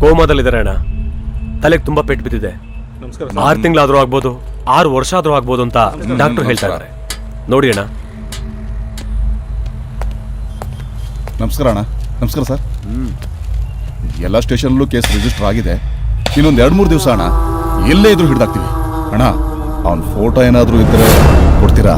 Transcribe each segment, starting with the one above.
ಕೋಮಾದಲ್ಲಿದ್ದಾರೆ ಅಣ್ಣ. ತಲೆಗೆ ತುಂಬಾ ಪೆಟ್ಟು ಬಿದ್ದಿದೆ. 6 ತಿಂಗಳಾದ್ರೂ ಆಗ್ಬೋದು, 6 ವರ್ಷ ಆದ್ರೂ ಆಗ್ಬೋದು ಅಂತ ಡಾಕ್ಟರ್ ಹೇಳ್ತಾ ಇದ್ದಾರೆ. ನೋಡಿ ಅಣ್ಣ. ನಮಸ್ಕಾರ ಅಣ್ಣ. ನಮಸ್ಕಾರ ಸರ್. ಎಲ್ಲ ಸ್ಟೇಷನಲ್ಲೂ ಕೇಸ್ ರಿಜಿಸ್ಟರ್ ಆಗಿದೆ. ಇನ್ನೊಂದು 2-3 ದಿವಸ ಅಣ್ಣ ಎಲ್ಲೇ ಇದ್ರೂ ಹಿಡ್ದಾಕ್ತೀವಿ ಅಣ್ಣ. ಅವನ ಫೋಟೋ ಏನಾದರೂ ಇದ್ರೆ ಕೊಡ್ತೀರಾ?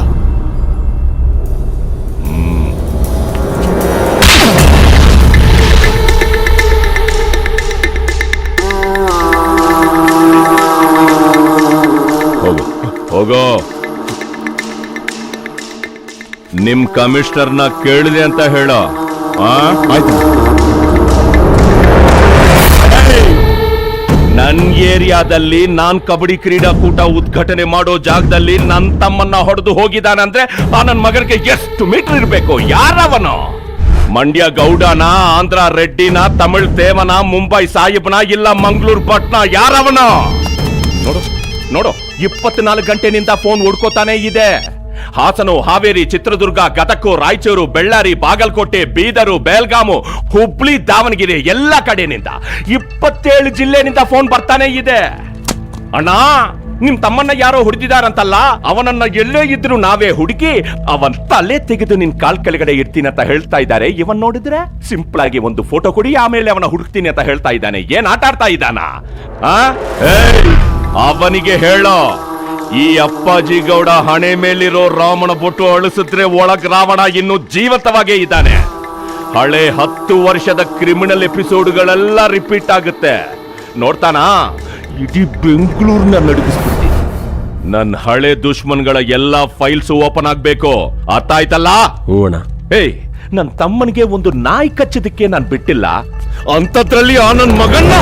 ಹೋಗೋ. ನಿಮ್ ಕಮಿಷನರ್ನ ಕೇಳಿದೆ ಅಂತ ಹೇಳ. ಆಯ್ತು. ನನ್ ಏರಿಯಾದಲ್ಲಿ ನಾನ್ ಕಬಡ್ಡಿ ಕ್ರೀಡಾಕೂಟ ಉದ್ಘಾಟನೆ ಮಾಡೋ ಜಾಗದಲ್ಲಿ ನನ್ ತಮ್ಮನ್ನ ಹೊಡೆದು ಹೋಗಿದಾನಂದ್ರೆ ಆ ನನ್ ಮಗನಿಗೆ ಎಷ್ಟು ಮೀಟರ್ ಇರ್ಬೇಕು? ಯಾರವನು? ಮಂಡ್ಯ ಗೌಡನ, ಆಂಧ್ರ ರೆಡ್ಡಿನ, ತಮಿಳ್ ದೇವನ, ಮುಂಬೈ ಸಾಹಿಬ್ನ, ಇಲ್ಲ ಮಂಗಳೂರು ಭಟ್ನ? ಯಾರವನು? ನೋಡು ನೋಡು, 24 ಗಂಟೆನಿಂದ ಫೋನ್ ಹುಡ್ಕೋತಾನೆ ಇದೆ. ಹಾಸನ, ಹಾವೇರಿ, ಚಿತ್ರದುರ್ಗ, ಗದಗ, ರಾಯಚೂರು, ಬೆಳ್ಳಾರಿ, ಬಾಗಲಕೋಟೆ, ಬೀದರು, ಬೆಳಗಾಮು, ಹುಬ್ಳಿ, ದಾವಣಗೆರೆ ಎಲ್ಲ ಕಡೆನಿಂದ 27 ಜಿಲ್ಲೆನಿಂದ ಫೋನ್ ಬರ್ತಾನೆ ಇದೆ. ಅಣ್ಣ, ನಿಮ್ ತಮ್ಮನ್ನ ಯಾರೋ ಹುಡುಗಿದಾರಂತಲ್ಲ, ಅವನನ್ನ ಎಲ್ಲೇ ಇದ್ರು ನಾವೇ ಹುಡುಕಿ ಅವನ್ ತಲೆ ತೆಗೆದು ನಿನ್ ಕಾಲ್ ಕೆಳಗಡೆ ಇರ್ತೀನಿ ಅಂತ ಹೇಳ್ತಾ ಇದ್ದಾರೆ. ಇವನ್ ನೋಡಿದ್ರೆ ಸಿಂಪಲ್ ಆಗಿ ಒಂದು ಫೋಟೋ ಕೊಡಿ, ಆಮೇಲೆ ಅವನ ಹುಡುಕ್ತೀನಿ ಅಂತ ಹೇಳ್ತಾ ಇದ್ದಾನೆ. ಏನ್ ಆಟ ಆಡ್ತಾ ಇದ್ದಾನ? ಅವನಿಗೆ ಹೇಳೋ, ಈ ಅಪ್ಪಾಜಿ ಗೌಡ ಹಣೆ ಮೇಲಿರೋ ರಾಮನ ಬೊಟ್ಟು ಅಳಿಸಿದ್ರೆ ಒಳಗ್ ರಾವಣ ಇನ್ನು ಜೀವಂತವಾಗೇ ಇದ್ದಾನೆ. ಹಳೆ 10 ವರ್ಷದ ಕ್ರಿಮಿನಲ್ ಎಪಿಸೋಡ್ಗಳೆಲ್ಲ ರಿಪೀಟ್ ಆಗುತ್ತೆ. ನೋಡ್ತಾನಾ? ಇಡೀ ಬೆಂಗಳೂರಿನ ನಡುಗಿಸ್ಬಿಡ್ತೀನಿ. ನನ್ನ ಹಳೆ ದುಶ್ಮನ್ಗಳ ಎಲ್ಲಾ ಫೈಲ್ಸ್ ಓಪನ್ ಆಗ್ಬೇಕು. ಅರ್ಥ ಆಯ್ತಲ್ಲ? ಏಯ್, ನನ್ ತಮ್ಮನಿಗೆ ಒಂದು ನಾಯಿ ಕಚ್ಚೋದಕ್ಕೆ ನಾನ್ ಬಿಟ್ಟಿಲ್ಲ. ಅಂತದ್ರಲ್ಲಿ ಆ ನನ್ ಮಗನ್ನ